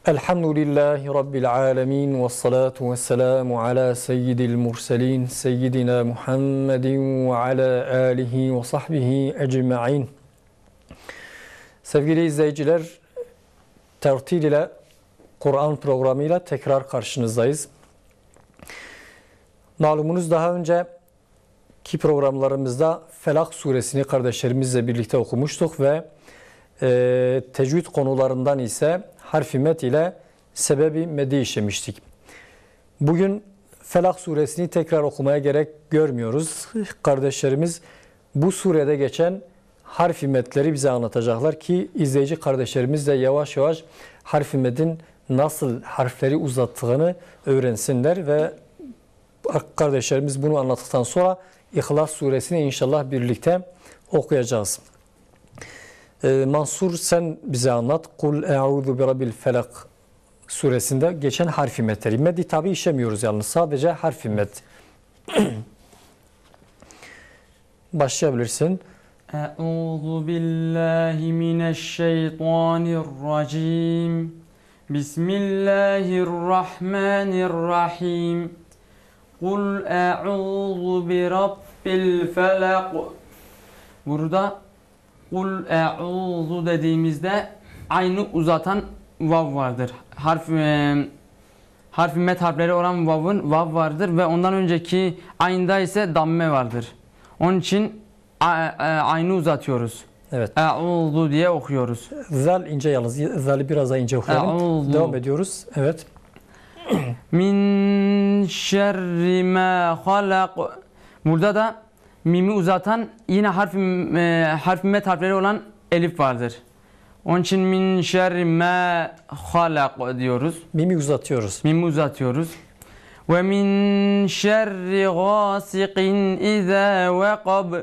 Elhamdülillahi Rabbil alemin ve salatu ve selamu ala seyyidil murselin seyyidina Muhammedin ve ala alihi ve sahbihi ecma'in. Sevgili izleyiciler, tertil ile Kur'an programıyla tekrar karşınızdayız. Malumunuz daha önceki programlarımızda Felak suresini kardeşlerimizle birlikte okumuştuk ve tecvid konularından ise harf-i met ile sebebi med'i işlemiştik. Bugün Felak suresini tekrar okumaya gerek görmüyoruz. Kardeşlerimiz bu surede geçen harf-i metleri bize anlatacaklar ki izleyici kardeşlerimiz de yavaş yavaş harf-i med'in nasıl harfleri uzattığını öğrensinler ve kardeşlerimiz bunu anlattıktan sonra İhlas suresini inşallah birlikte okuyacağız. Mansur, sen bize anlat. Kul e'udhu bi rabbil felak suresinde geçen harf-i metleri. Med'i tabi işlemiyoruz yalnız. Sadece harf-i met. Başlayabilirsin. Eûzu billahi mineşşeytanirracim. Bismillahirrahmanirrahim. Kul e'udhu bi rabbil felak. Burada Kul e'udhu dediğimizde aynı uzatan vav vardır. Harf-i met harfleri olan vav vardır ve ondan önceki aynda ise damme vardır. Onun için aynı uzatıyoruz. Evet. E'udhu diye okuyoruz. Zal ince yalnız. Zal'i biraz daha ince okuyalım. E'udhu. Devam ediyoruz. Evet. Min şerri ma halak. Burada da mimi uzatan yine harf-i met harfleri olan elif vardır. Onun için min şerri ma halak diyoruz. Mimi uzatıyoruz. Mimi uzatıyoruz. Ve min şerri gasiqin iza vaqab.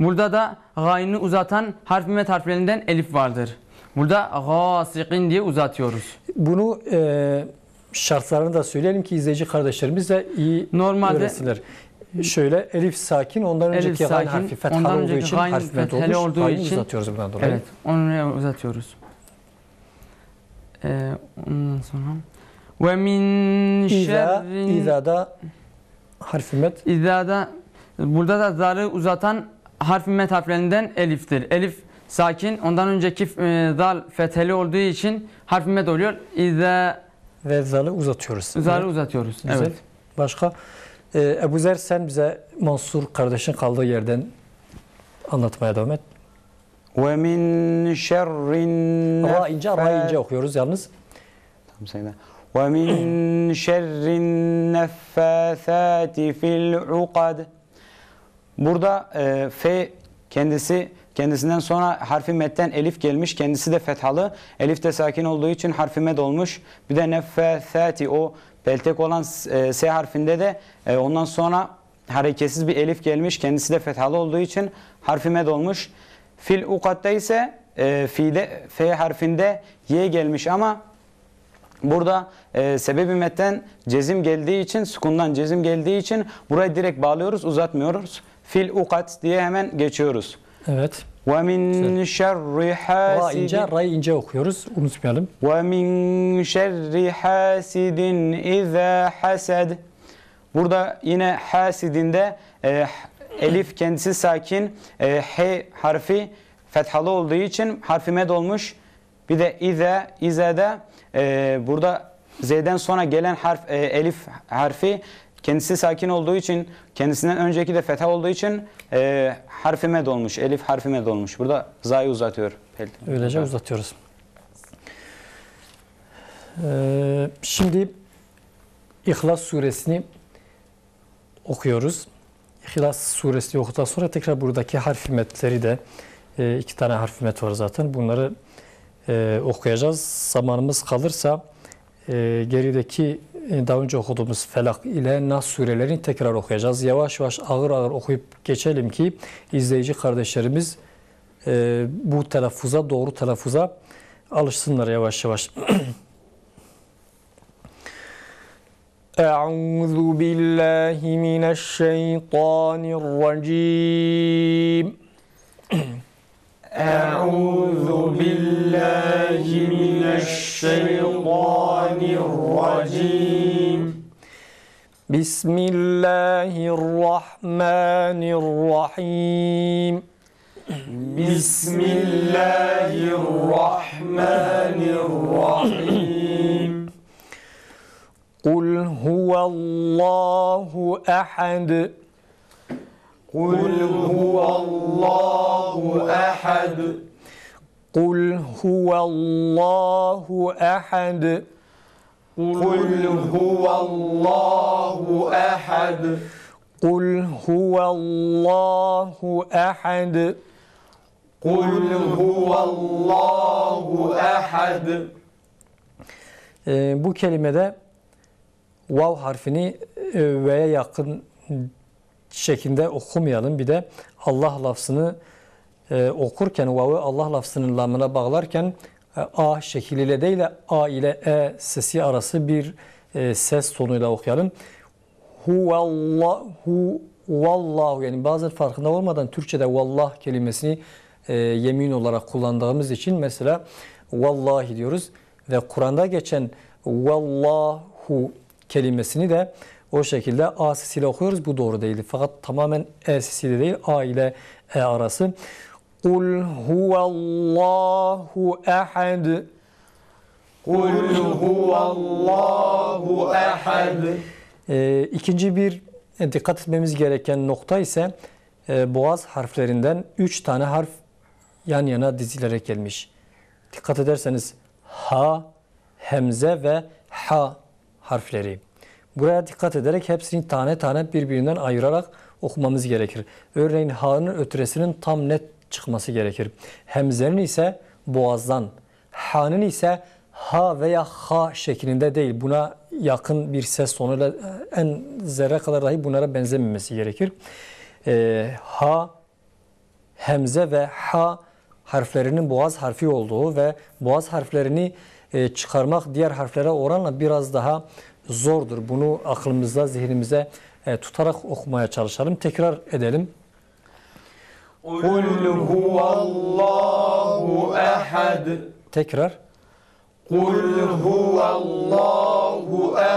Burada da gaynı uzatan harf-i met harflerinden elif vardır. Burada gasiqin diye uzatıyoruz. Bunu şartlarını da söyleyelim ki izleyici kardeşlerimiz de iyi öğrensinler. Şöyle elif sakin, ondan önceki gayn harfi fethalı olduğu için harf met olmuş. Gaynı uzatıyoruz bundan dolayı. Evet, onu uzatıyoruz. Ondan sonra ve min şerrin İza'da harf met. İza'da burada da zarı uzatan harf-i met harflerinden eliftir. Elif sakin, ondan önceki zal fetheli olduğu için harf-i met oluyor. İza ve zal'ı uzatıyoruz. Zarı uzatıyoruz. Güzel. Evet. Başka? Ebu Zer, sen bize Mansur kardeşin kaldığı yerden anlatmaya devam et. Ve min şerrin Ra'yı ince okuyoruz yalnız. Tamam, sayın. Ve min şerrin neffâthâti fil uqad. Burada fe kendisinden sonra harfi metten elif gelmiş. Kendisi de fethalı. Elif de sakin olduğu için harfi med olmuş. Bir de neffâthâti, o peltek olan S harfinde de ondan sonra hareketsiz bir elif gelmiş. Kendisi de fethalı olduğu için harfi med olmuş. Fil uqad'da ise F harfinde Y gelmiş ama burada sebebi metten cezim geldiği için, sukundan cezim geldiği için burayı direkt bağlıyoruz, uzatmıyoruz. Fil uqad diye hemen geçiyoruz. Evet. Ve min şerri hasidin. Ra'yı ince okuyoruz, unutmayalım. Ve min şerri hasidin iza hasad. Burada yine hasidinde elif kendisi sakin, H harfi fethalı olduğu için harfi med olmuş. Bir de iza'da burada Z'den sonra gelen harf elif harfi kendisi sakin olduğu için, kendisinden önceki de fetha olduğu için harfi med olmuş. Elif harfi med olmuş. Burada za'yı uzatıyor. Öylece uzatıyoruz. Şimdi İhlas suresini okuyoruz. İhlas suresini okuduktan sonra tekrar buradaki harf-i metleri de iki tane harf-i met var zaten. Bunları okuyacağız. Zamanımız kalırsa gerideki daha önce okuduğumuz Felak ile Nas surelerini tekrar okuyacağız. Yavaş yavaş ağır ağır okuyup geçelim ki izleyici kardeşlerimiz bu telaffuza, doğru telaffuza alışsınlar yavaş yavaş. Euzu billahi mineşşeytanirracim. Euzu billahi mineşşeytanirracim. الرجيم بسم الله الرحمن الرحيم بسم الله الرحمن الرحيم قل هو الله أحد قل هو الله أحد قل هو الله أحد قل هو الله أحد قل هو الله أحد قل هو الله أحد Bu kelimede vav harfini ve'ye yakın şekilde okumayalım. Bir de Allah lafzını okurken vav'ı Allah lafzının lamına bağlarken a şekliyle değil de a ile e sesi arası bir ses tonuyla okuyalım. Huvallahu vallahu, yani bazen farkında olmadan Türkçe'de vallah kelimesini yemin olarak kullandığımız için mesela vallahi diyoruz ve Kur'an'da geçen vallahu kelimesini de o şekilde a sesiyle okuyoruz. Bu doğru değil. Fakat tamamen e sesiyle değil, a ile e arası. Kul huvallahu ehad. قل هو الله أحد İkinci bir dikkat etmemiz gereken nokta ise boğaz harflerinden 3 tane harf yan yana dizilerek gelmiş. Dikkat ederseniz ha, hemze ve ha harfleri. Buraya dikkat ederek hepsini tane tane birbirinden ayırarak okumamız gerekir. Örneğin ha'nın ötüresinin tam net çıkması gerekir. Hemzenin ise boğazdan, ha'nın ise ha veya ha şeklinde değil. Buna yakın bir ses tonuyla en zerre kadar dahi bunlara benzememesi gerekir. Ha, hemze ve ha harflerinin boğaz harfi olduğu ve boğaz harflerini çıkarmak diğer harflere oranla biraz daha zordur. Bunu aklımızda, zihnimize tutarak okumaya çalışalım. Tekrar edelim. قل هو الله أحد Tekrar. قل هو الله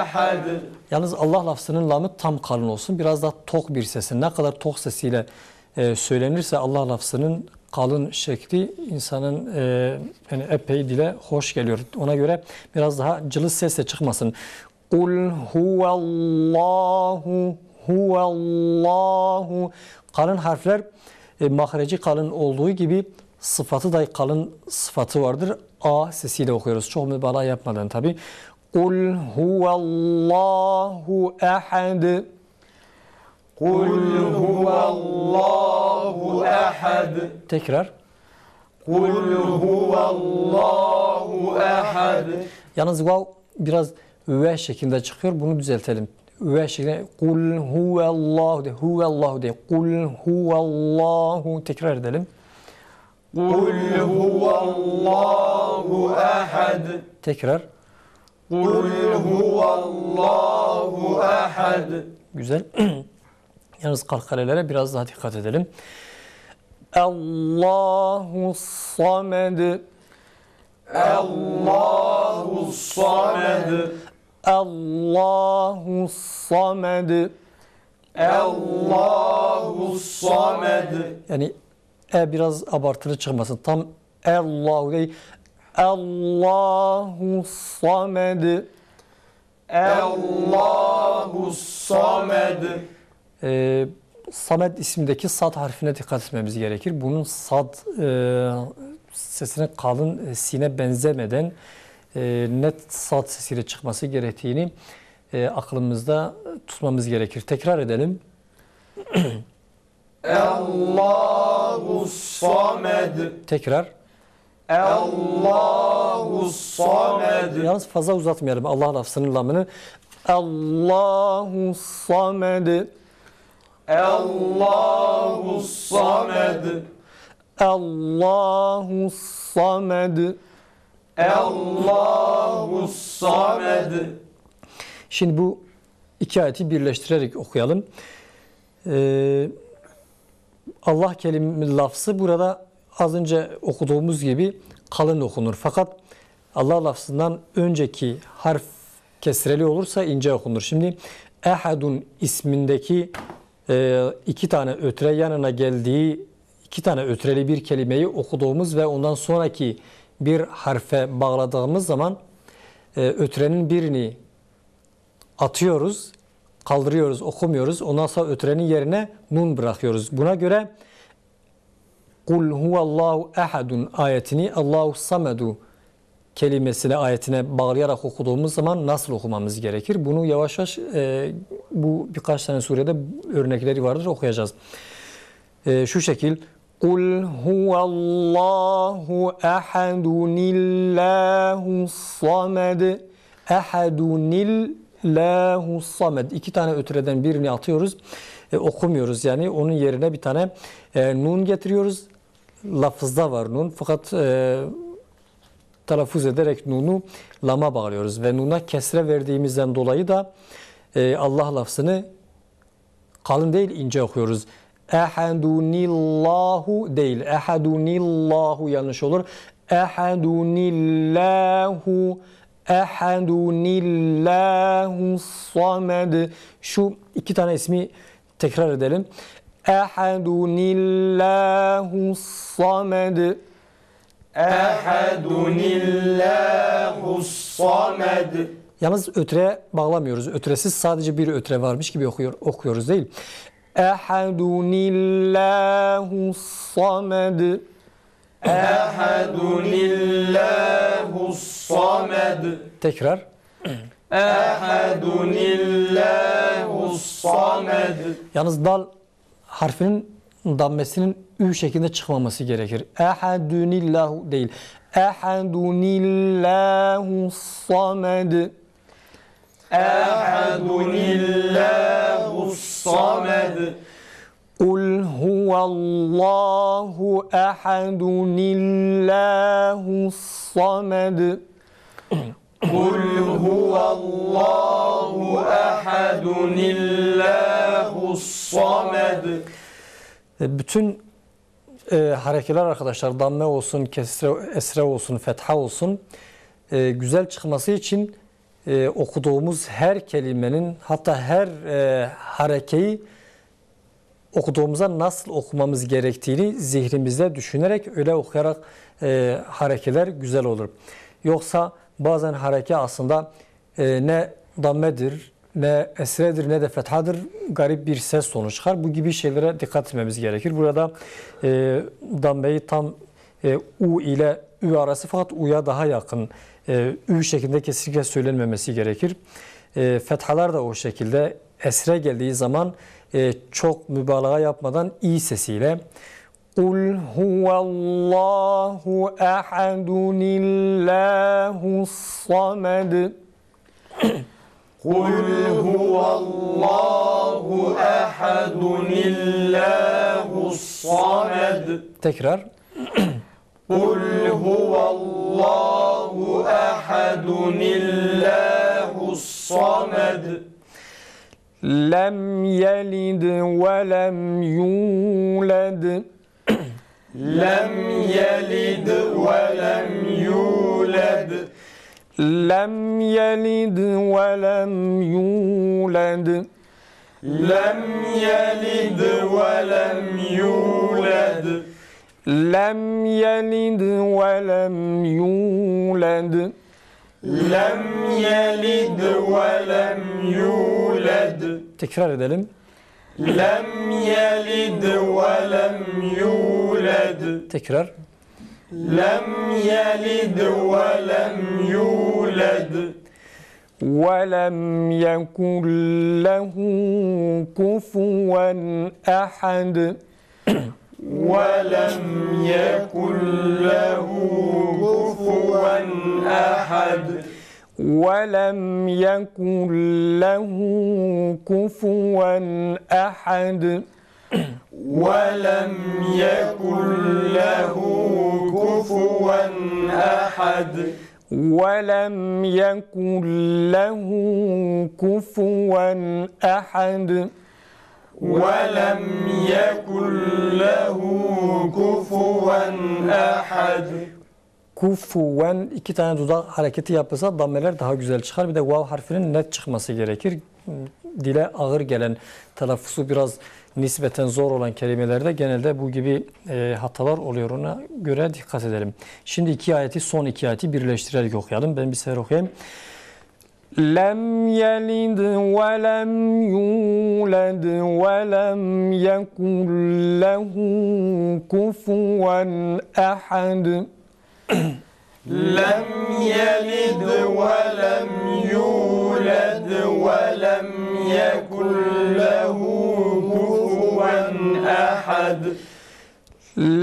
أحد Yalnız Allah lafzının lamı tam kalın olsun. Biraz daha tok bir sesin. Ne kadar tok sesiyle söylenirse Allah lafzının kalın şekli insanın yani epey dile hoş geliyor. Ona göre biraz daha cılız sesle çıkmasın. Kul huvallahu huvallahu. Kalın harfler mahreci kalın olduğu gibi sıfatı da kalın sıfatı vardır. A sesiyle okuyoruz. Çok mübalağa yapmadan tabi. Kul huvallahu ehad. قل هو الله أحد Tekrar. قل هو الله أحد Yalnız vav biraz ve şeklinde çıkıyor. Bunu düzeltelim. Ve şeklinde. Kul huvallahu de. Huvallahu de. Kul huvallahu. Tekrar edelim. قل هو الله أحد Tekrar. قل هو الله أحد Güzel. Yalnız kalkalelere biraz daha dikkat edelim. Allahu samed. الله الصمد Allahu samed. الله الصمد Yani biraz abartılı çıkmasın. Tam Allahu değil. Allahu samed. الله الصمد Samed ismindeki sad harfine dikkat etmemiz gerekir. Bunun sad sesine kalın sine benzemeden net sad sesiyle çıkması gerektiğini aklımızda tutmamız gerekir. Tekrar edelim. الله الصمد Tekrar. الله الصمد Yalnız fazla uzatmayalım Allah lafzının lamını. Allahu samed. الله الصمد Allahu samed. الله الصمد Şimdi bu iki ayeti birleştirerek okuyalım. Allah kelime lafzı burada az önce okuduğumuz gibi kalın okunur. Fakat Allah lafzından önceki harf kesreli olursa ince okunur. Şimdi ehadun ismindeki iki tane ötre yanına geldiği iki tane ötreli bir kelimeyi okuduğumuz ve ondan sonraki bir harfe bağladığımız zaman ötrenin birini atıyoruz, kaldırıyoruz, okumuyoruz. Ondan sonra ötrenin yerine nun bırakıyoruz. Buna göre Kul huvallahu ehadun ayetini Allahu samedu kelimesine, ayetine bağlayarak okuduğumuz zaman nasıl okumamız gerekir? Bunu yavaş yavaş bu birkaç tane surede örnekleri vardır, okuyacağız. Şu şekil Kul huvallahu ehadunillahu samed ehadunillahu samed. İki tane ötüreden birini atıyoruz. Okumuyoruz yani. Onun yerine bir tane nun getiriyoruz. Lafızda var nun. Fakat telaffuz ederek nunu lama bağlıyoruz. Ve nuna kesre verdiğimizden dolayı da Allah lafzını kalın değil ince okuyoruz. Ehadunillahu değil. Ehadunillahu yanlış olur. Ehadunillahu Ehadunillahu samed. Şu iki tane ismi tekrar edelim. Ehadunillahu samed. Ehadunillahu samed. Yalnız ötreye bağlamıyoruz. Ötresiz sadece bir ötre varmış gibi okuyoruz değil. Ehadunillahu samed. Ehadunillahu samed. Tekrar. Ehadunillahu samed. Yalnız dal harfinin dammesinin ü şeklinde çıkmaması gerekir. Ehadunillahu değil. Ehadunillahu samed. Ehadunillahu samed. Kul huvallahu ehadunillahu samed. Kul huvallahu ehadunillahu samed. Bütün harekeler arkadaşlar damme olsun, kesre, esre olsun, fetha olsun güzel çıkması için okuduğumuz her kelimenin hatta her harekeyi okuduğumuzda nasıl okumamız gerektiğini zihnimizde düşünerek öyle okuyarak harekeler güzel olur. Yoksa bazen hareke aslında ne dammedir, ne esredir, ne de fethadır, garip bir ses sonuç çıkar. Bu gibi şeylere dikkat etmemiz gerekir. Burada dammeyi tam u ile ü arası fakat u'ya daha yakın ü şeklinde kesinlikle söylenmemesi gerekir. Fethalar da o şekilde esre geldiği zaman çok mübalağa yapmadan i sesiyle Kul huvallahu ehadunillahu samed. Kul huvallahu ehadunillahu samed. Tekrar. Kul huvallahu ehadunillahu samed. Lem yelid ve lem yulad. Lem yelid ve lem yulad. Lem yelid ve lem yulad. Lem yelid ve lem yulad. Lem yelid ve lem yulad. Lem yelid ve lem yulad. Tekrar edelim. Lem yelid ve lem yulad. Tekrar. Lem yelid ve lem yulad. وَلَمْ يَكُنْ لَهُ كُفُوًا أَحَدٌ. وَلَمْ يَكُنْ لَهُ كُفُوًا أَحَدٌ. وَلَمْ يَكُنْ لَهُ كُفُوًا أَحَدٌ. وَلَمْ يَكُنْ لَهُ كُفُوًا أَحَدٌ. وَلَمْ يَكُنْ لَهُ كُفُوًا أَحَدٌ. وَلَمْ يَكُنْ لَهُ كُفُوًا أَحَدٌ. kufuven, iki tane dudak hareketi yapılsa dammeler daha güzel çıkar. Bir de vav harfinin net çıkması gerekir. Dile ağır gelen, telaffuzu biraz nispeten zor olan kelimelerde genelde bu gibi hatalar oluyor. Ona göre dikkat edelim. Şimdi son iki ayeti birleştirerek okuyalım. Ben bir sefer okuyayım. Lem yelid ve lem yulad ve lem yekun lehu kufuven ahad. لم يلد ولم يولد ولم يكن له كفوا أحد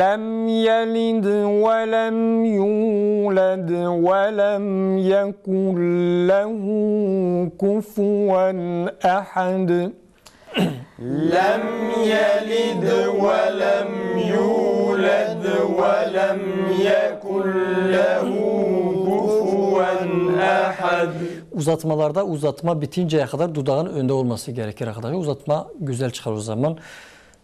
لم يلد ولم يولد ولم يكن له كفوا أحد لم يلد ولم يولد ولم يكن له كفوا أحد. Uzatmalarda uzatma bitinceye kadar dudağın önde olması gerekir arkadaşlar. Uzatma güzel çıkar o zaman.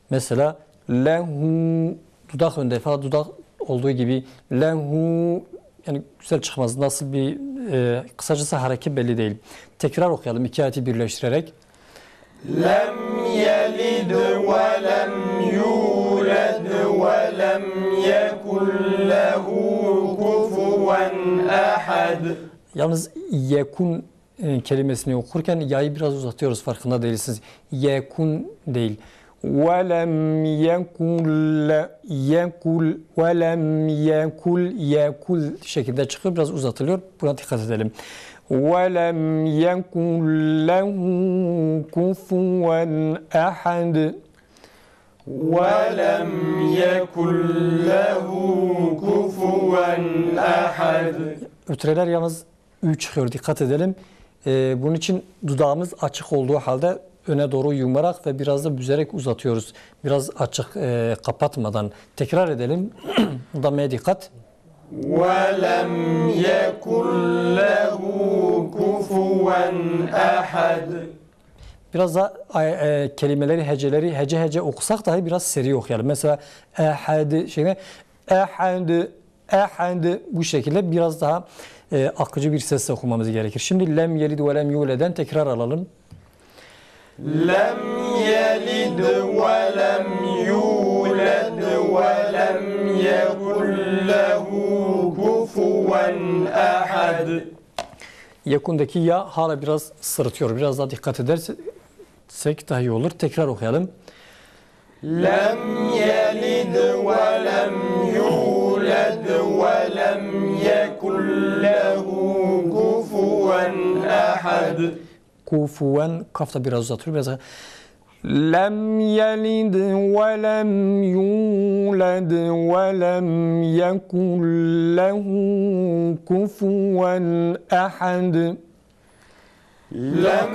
Mesela lehu, dudak önde falan, dudak olduğu gibi lehu, yani güzel çıkmaz. Nasıl bir kısacası hareket belli değil. Tekrar okuyalım iki ayeti birleştirerek. لم يلد ولم يولد ولم يكن له كفوا أحد. Yalnız yekun kelimesini okurken yayı biraz uzatıyoruz, farkında değilsiniz. Yekun değil. Velem yekul velem yekul şeklinde çıkıyor, biraz uzatılıyor. Buna dikkat edelim. Velem yekul lehu kufuven ahad. ولم يكن له كفوا أحد. Ötreler yalnız ü çıkıyor, dikkat edelim. Bunun için dudağımız açık olduğu halde öne doğru yumarak ve biraz da büzerek uzatıyoruz. Biraz açık kapatmadan. Tekrar edelim. Dammeye dikkat. ولم يكن له كفوا أحد. Biraz da kelimeleri, heceleri hece hece okusak dahi biraz seri okuyalım. Mesela ehad şeklinde ehad bu şekilde biraz daha akıcı bir sesle okumamız gerekir. Şimdi lem yelid ve lem yuled'den tekrar alalım. لم يلد ولم يولد ولم يكن له كفوا أحد. Yakundaki ya hala biraz sırıtıyor. Biraz daha dikkat edersek daha iyi olur. Tekrar okuyalım. لم يلد ولم يولد ولم يكن له كفوا أحد. Kufuven, kafta biraz uzatıyor. Biraz daha. Lem yelid ve lem yulad ve lem yekun lehu kufuven ahad. لم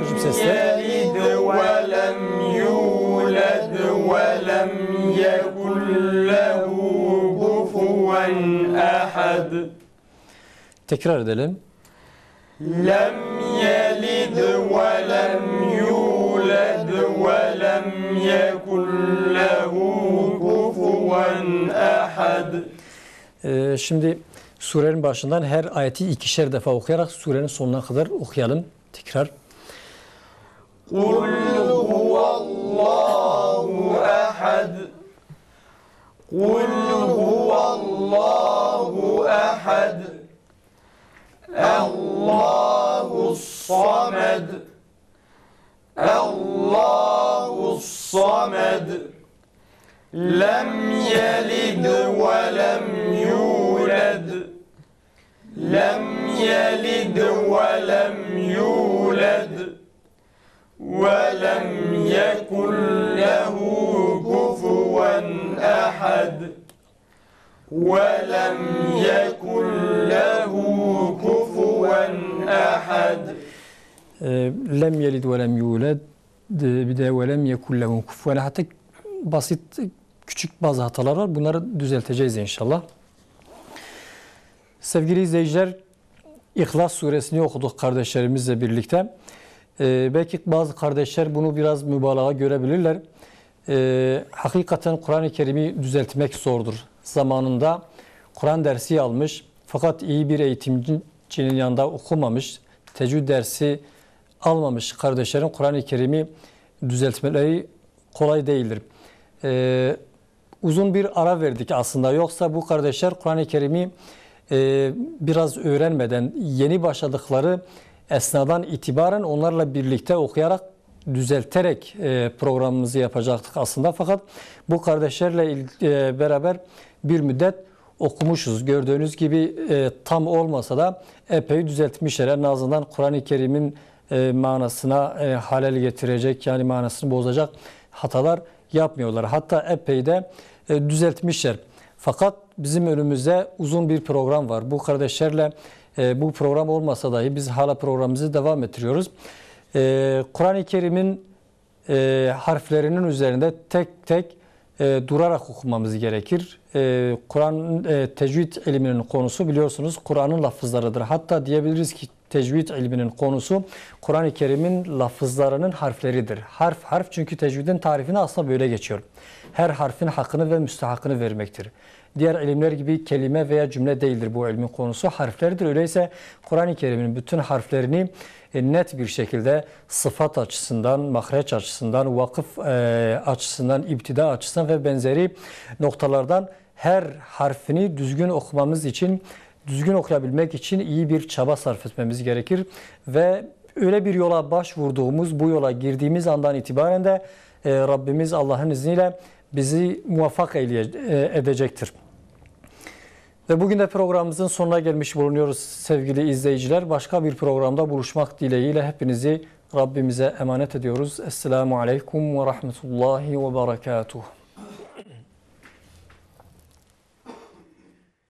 يلد ولم يولد ولم يكن له كفوا أحد. Tekrar edelim. لم يلد ولم يولد ولم يكن له كفوا أحد. Şimdi surenin başından her ayeti ikişer defa okuyarak surenin sonuna kadar okuyalım. Tekrar. قل هو الله أحد. قل هو الله أحد. الله الصمد. الله الصمد. لم يلد ولم يولد. لم يلد ولم يولد ولم يكن له كفوا أحد. ولم يكن له كفوا أحد. Lem yelid ve lem yulad, bir de ve lem yekun lehu kufuven. Hatta basit küçük bazı hatalar var. Bunları düzelteceğiz inşallah. Sevgili izleyiciler, İhlas suresini okuduk kardeşlerimizle birlikte. Belki bazı kardeşler bunu biraz mübalağa görebilirler. Hakikaten Kur'an-ı Kerim'i düzeltmek zordur. Zamanında Kur'an dersi almış, fakat iyi bir eğitimcinin yanında okumamış, tecvid dersi almamış kardeşlerin Kur'an-ı Kerim'i düzeltmeleri kolay değildir. Uzun bir ara verdik aslında. Yoksa bu kardeşler Kur'an-ı Kerim'i biraz öğrenmeden yeni başladıkları esnadan itibaren onlarla birlikte okuyarak düzelterek programımızı yapacaktık aslında. Fakat bu kardeşlerle beraber bir müddet okumuşuz. Gördüğünüz gibi tam olmasa da epey düzeltmişler. En azından Kur'an-ı Kerim'in manasına halel getirecek, yani manasını bozacak hatalar yapmıyorlar. Hatta epey de düzeltmişler. Fakat bizim önümüzde uzun bir program var. Bu kardeşlerle bu program olmasa dahi biz hala programımızı devam ettiriyoruz. Kur'an-ı Kerim'in harflerinin üzerinde tek tek durarak okumamız gerekir. Kur'an tecvid ilminin konusu biliyorsunuz Kur'an'ın lafızlarıdır. Hatta diyebiliriz ki tecvid ilminin konusu Kur'an-ı Kerim'in lafızlarının harfleridir. Harf harf, çünkü tecvidin tarifini aslında böyle geçiyor. Her harfin hakkını ve müstehakını vermektir. Diğer ilimler gibi kelime veya cümle değildir bu ilmin konusu, harflerdir. Öyleyse Kur'an-ı Kerim'in bütün harflerini net bir şekilde sıfat açısından, mahreç açısından, vakıf açısından, iptida açısından ve benzeri noktalardan her harfini düzgün okumamız için, düzgün okuyabilmek için iyi bir çaba sarf etmemiz gerekir. Ve öyle bir yola başvurduğumuz, bu yola girdiğimiz andan itibaren de Rabbimiz Allah'ın izniyle bizi muvaffak edecektir. Ve bugün de programımızın sonuna gelmiş bulunuyoruz sevgili izleyiciler. Başka bir programda buluşmak dileğiyle hepinizi Rabbimize emanet ediyoruz. Esselamu Aleyküm ve Rahmetullahi ve Berekatuhu.